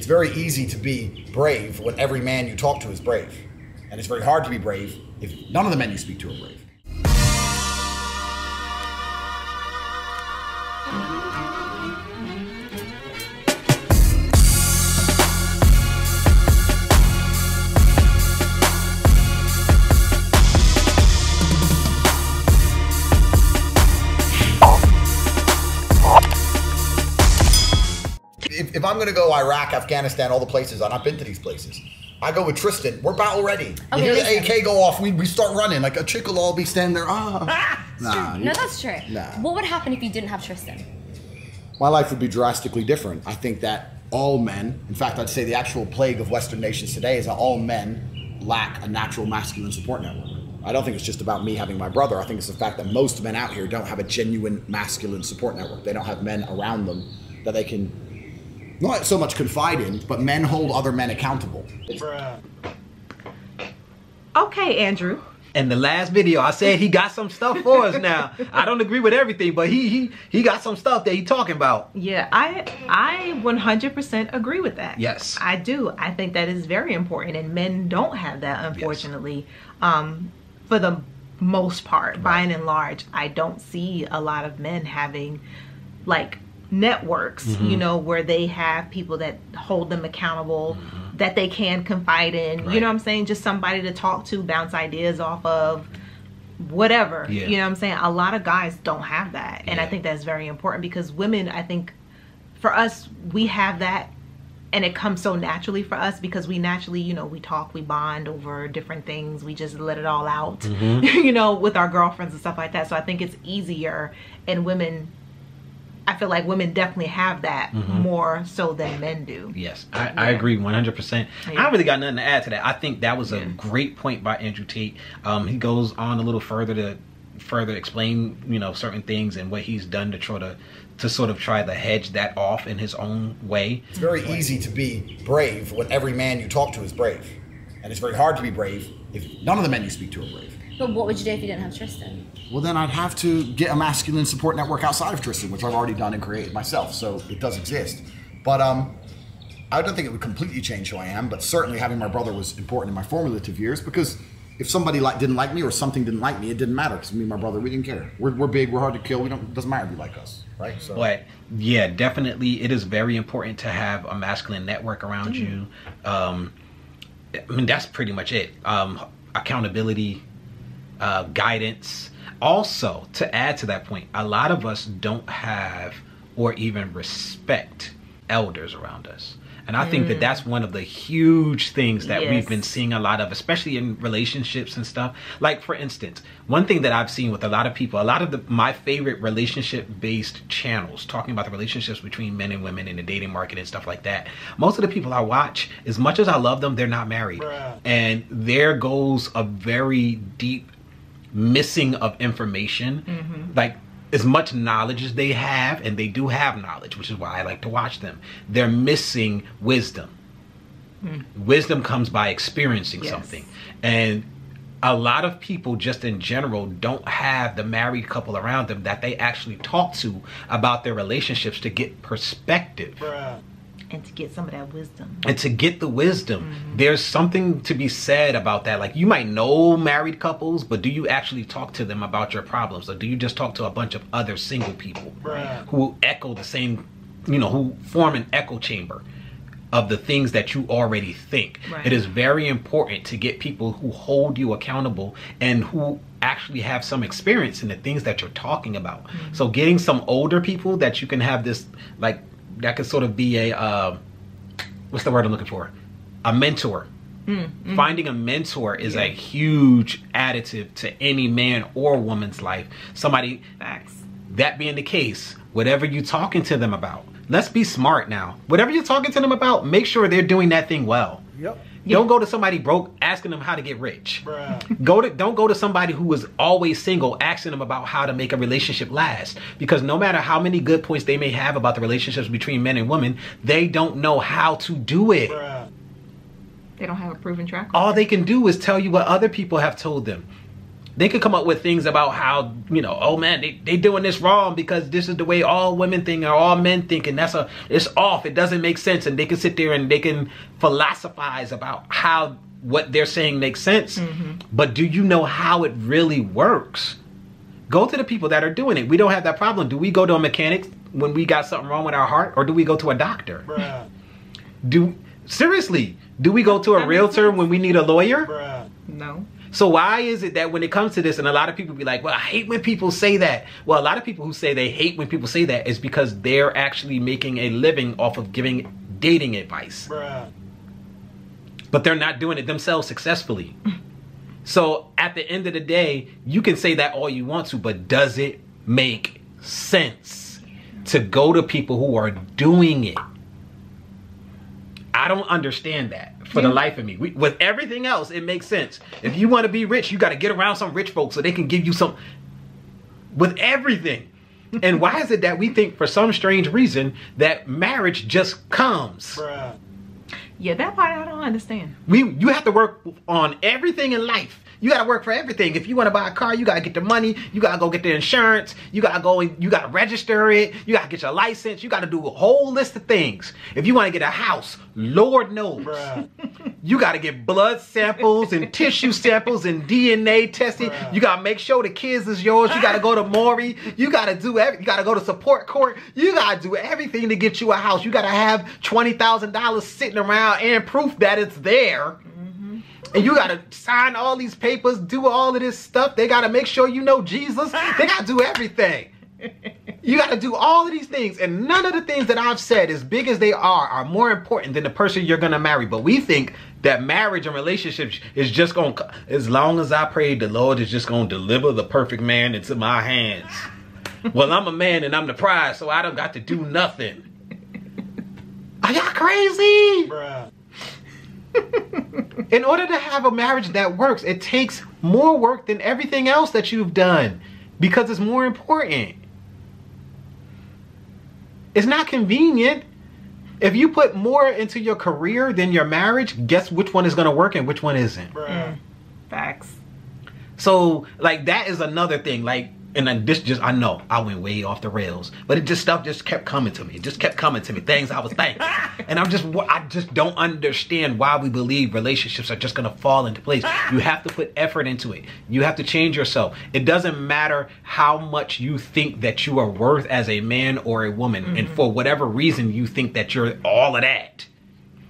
very easy to be brave when every man you talk to is brave. And it's very hard to be brave if none of the men you speak to are brave. If I'm going to go Iraq, Afghanistan, all the places, I've not been to these places. I go with Tristan. We're battle ready. Okay, you hear the AK go off, we start running. Like a chick will all be standing there. No, that's true. Nah. What would happen if you didn't have Tristan? My life would be drastically different. I think that all men, in fact, I'd say the actual plague of Western nations today is that all men lack a natural masculine support network. I don't think it's just about me having my brother. I think it's the fact that most men out here don't have a genuine masculine support network. They don't have men around them that they can not so much confide in, but men hold other men accountable. Okay, Andrew. In the last video, I said he got some stuff for us now. I don't agree with everything, but he got some stuff that he talking about. Yeah, I 100% agree with that. Yes. I do. I think that is very important, and men don't have that, unfortunately. Yes. For the most part, by and large, I don't see a lot of men having, like, networks, you know, where they have people that hold them accountable, that they can confide in, you know what I'm saying? Just somebody to talk to, bounce ideas off of, whatever, you know what I'm saying? A lot of guys don't have that. And I think that's very important because women, I think, for us, we have that and it comes so naturally for us because we naturally, you know, we talk, we bond over different things. We just let it all out, you know, with our girlfriends and stuff like that. So I think it's easier, and women, I feel like women definitely have that more so than men do. Yes, I agree 100%. I don't really got nothing to add to that. I think that was a great point by Andrew Tate. He goes on a little further to further explain, you know, certain things and what he's done to try to sort of try to hedge that off in his own way. It's very easy to be brave when every man you talk to is brave. And it's very hard to be brave if none of the men you speak to are brave. But what would you do if you didn't have Tristan? Well, then I'd have to get a masculine support network outside of Tristan, which I've already done and created myself, so it does exist. But I don't think it would completely change who I am, but certainly having my brother was important in my formative years because if somebody didn't like me or something didn't like me, it didn't matter because me and my brother, we didn't care. We're big, we're hard to kill, it doesn't matter if you like us, right? So. But yeah, definitely it is very important to have a masculine network around you. I mean, that's pretty much it. Accountability, guidance. Also, to add to that point, a lot of us don't have or even respect elders around us. And I think that that's one of the huge things that we've been seeing a lot of, especially in relationships and stuff. Like, for instance, one thing that I've seen with a lot of people, my favorite relationship-based channels, talking about the relationships between men and women in the dating market and stuff like that, most of the people I watch, as much as I love them, they're not married. And there goes a very deep missing of information. Like, as much knowledge as they have, and they do have knowledge, which is why I like to watch them, they're missing wisdom. Wisdom comes by experiencing something. And a lot of people just in general don't have the married couple around them that they actually talk to about their relationships to get perspective. And to get some of that wisdom. And to get the wisdom. There's something to be said about that. Like, you might know married couples, but do you actually talk to them about your problems? Or do you just talk to a bunch of other single people who echo the same, you know, who form an echo chamber of the things that you already think? It is very important to get people who hold you accountable and who actually have some experience in the things that you're talking about. So getting some older people that you can have this, like, that could sort of be a, what's the word I'm looking for? A mentor. Finding a mentor is a huge additive to any man or woman's life. Somebody, that being the case, whatever you're talking to them about, let's be smart now. Whatever you're talking to them about, make sure they're doing that thing well. Don't go to somebody broke asking them how to get rich. Don't go to somebody who is always single asking them about how to make a relationship last. Because no matter how many good points they may have about the relationships between men and women, they don't know how to do it. They don't have a proven track record. All they can do is tell you what other people have told them. They could come up with things about how, you know, oh man, they doing this wrong because this is the way all women think or all men think, and it's off. It doesn't make sense. And they can sit there and they can philosophize about how what they're saying makes sense. But do you know how it really works? Go to the people that are doing it. We don't have that problem. Do we go to a mechanic when we got something wrong with our heart, or do we go to a doctor? Seriously, do we go to a realtor when we need a lawyer? No. So why is it that when it comes to this, and a lot of people be like, well, I hate when people say that. Well, a lot of people who say they hate when people say that is because they're actually making a living off of giving dating advice. But they're not doing it themselves successfully. So at the end of the day, you can say that all you want to, but does it make sense to go to people who are doing it? I don't understand that for the life of me. With everything else, it makes sense. If you want to be rich, you got to get around some rich folks so they can give you some. With everything. And why is it that we think for some strange reason that marriage just comes? Yeah, that part I don't understand. You have to work on everything in life. You got to work for everything. If you want to buy a car, you got to get the money. You got to go get the insurance. You got to go and you got to register it. You got to get your license. You got to do a whole list of things. If you want to get a house, Lord knows. You got to get blood samples and tissue samples and DNA testing. You got to make sure the kids is yours. You got to go to Maury. You got to do you got to go to support court. You got to do everything to get you a house. You got to have $20,000 sitting around and proof that it's there. And you gotta sign all these papers, do all of this stuff. They gotta make sure you know Jesus. They gotta do everything. You gotta do all of these things. And none of the things that I've said, as big as they are more important than the person you're gonna marry. But we think that marriage and relationships is just gonna, as long as I pray, the Lord is just gonna deliver the perfect man into my hands. Well, I'm a man and I'm the prize, so I don't got to do nothing. Are y'all crazy? In order to have a marriage that works, it takes more work than everything else that you've done because it's more important. It's not convenient. If you put more into your career than your marriage, guess which one is going to work and which one isn't. Facts. So, like, that is another thing. Like, and then this just, I know I went way off the rails, but stuff just kept coming to me. It just kept coming to me, things I was thinking. And I just don't understand why we believe relationships are just going to fall into place. You have to put effort into it. You have to change yourself. It doesn't matter how much you think that you are worth as a man or a woman. And for whatever reason, you think that you're all of that.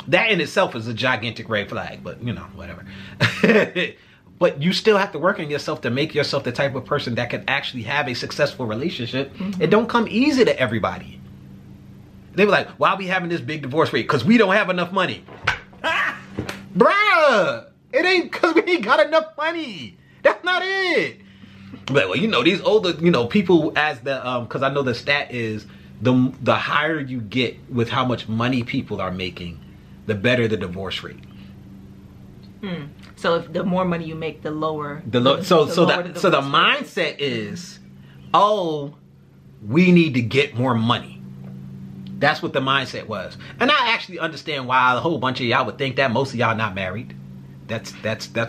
That in itself is a gigantic red flag, but you know, whatever. But you still have to work on yourself to make yourself the type of person that can actually have a successful relationship. It don't come easy to everybody. They were like, why are we having this big divorce rate? Because we don't have enough money. Bruh, it ain't because we ain't got enough money. That's not it. But, well, you know, these older, you know, people as the, because I know the stat is the higher you get with how much money people are making, the better the divorce rate. So if the more money you make, the lower. So the mindset is, oh, we need to get more money. That's what the mindset was. And I actually understand why a whole bunch of y'all would think that. Most of y'all not married. That's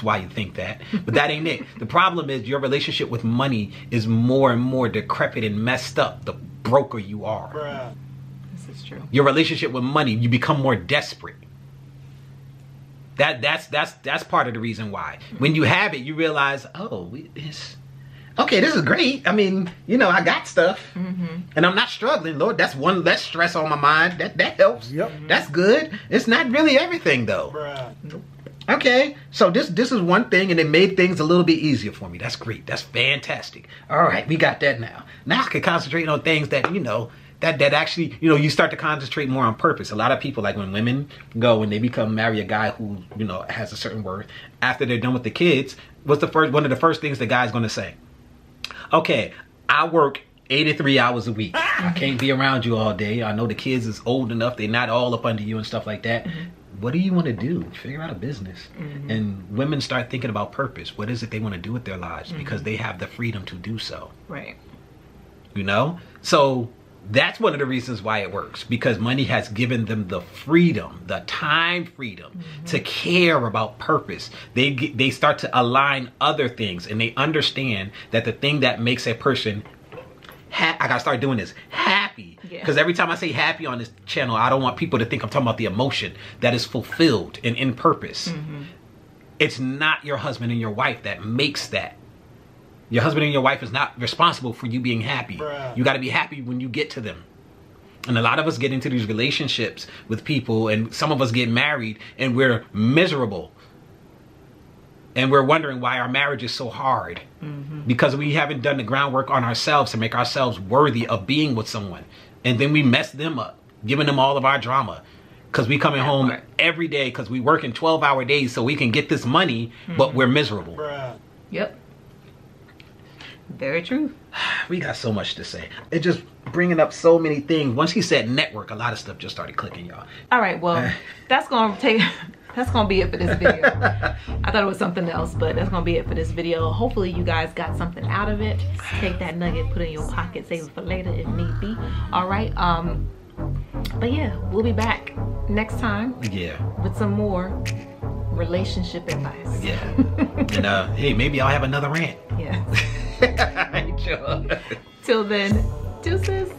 why you think that. But that ain't it. The problem is your relationship with money is more and more decrepit and messed up the broker you are. This is true. Your relationship with money, you become more desperate. That's part of the reason why. When you have it, you realize, oh, okay, this is great. I mean, you know, I got stuff, and I'm not struggling. Lord, that's one less stress on my mind. That helps. Yep. That's good. It's not really everything though. Okay, so this is one thing, and it made things a little bit easier for me. That's great. That's fantastic. All right, we got that now. Now I can concentrate on things that, you know, that actually, you know, you start to concentrate more on purpose. A lot of people, like when women go and they marry a guy who, you know, has a certain worth, after they're done with the kids, what's one of the first things the guy's going to say? Okay, I work 83 hours a week. I can't be around you all day. I know the kids is old enough. They're not all up under you and stuff like that. What do you want to do? Figure out a business. And women start thinking about purpose. What is it they want to do with their lives? Because they have the freedom to do so. Right. You know? So That's one of the reasons why it works, because money has given them the freedom, the time freedom to care about purpose. They start to align other things, and they understand that the thing that makes a person I gotta start doing this, happy. Because every time I say happy on this channel, I don't want people to think I'm talking about the emotion that is fulfilled and in purpose. It's not your husband and your wife that makes that. Your husband and your wife is not responsible for you being happy. You got to be happy when you get to them. And a lot of us get into these relationships with people, and some of us get married and we're miserable. And we're wondering why our marriage is so hard. Because we haven't done the groundwork on ourselves to make ourselves worthy of being with someone. And then we mess them up, giving them all of our drama. Because we coming home every day because we work in 12-hour days so we can get this money, but we're miserable. Yep. Very true. We got so much to say. It just bringing up so many things. Once he said network, a lot of stuff just started clicking, y'all. All right, well, that's gonna be it for this video. I thought it was something else, but that's gonna be it for this video. Hopefully you guys got something out of it. Take that nugget, put it in your pocket, save it for later if need be. All right. But yeah, we'll be back next time. Yeah. With some more relationship advice. Yeah. And hey, maybe I'll have another rant. Yeah. Till then, deuces.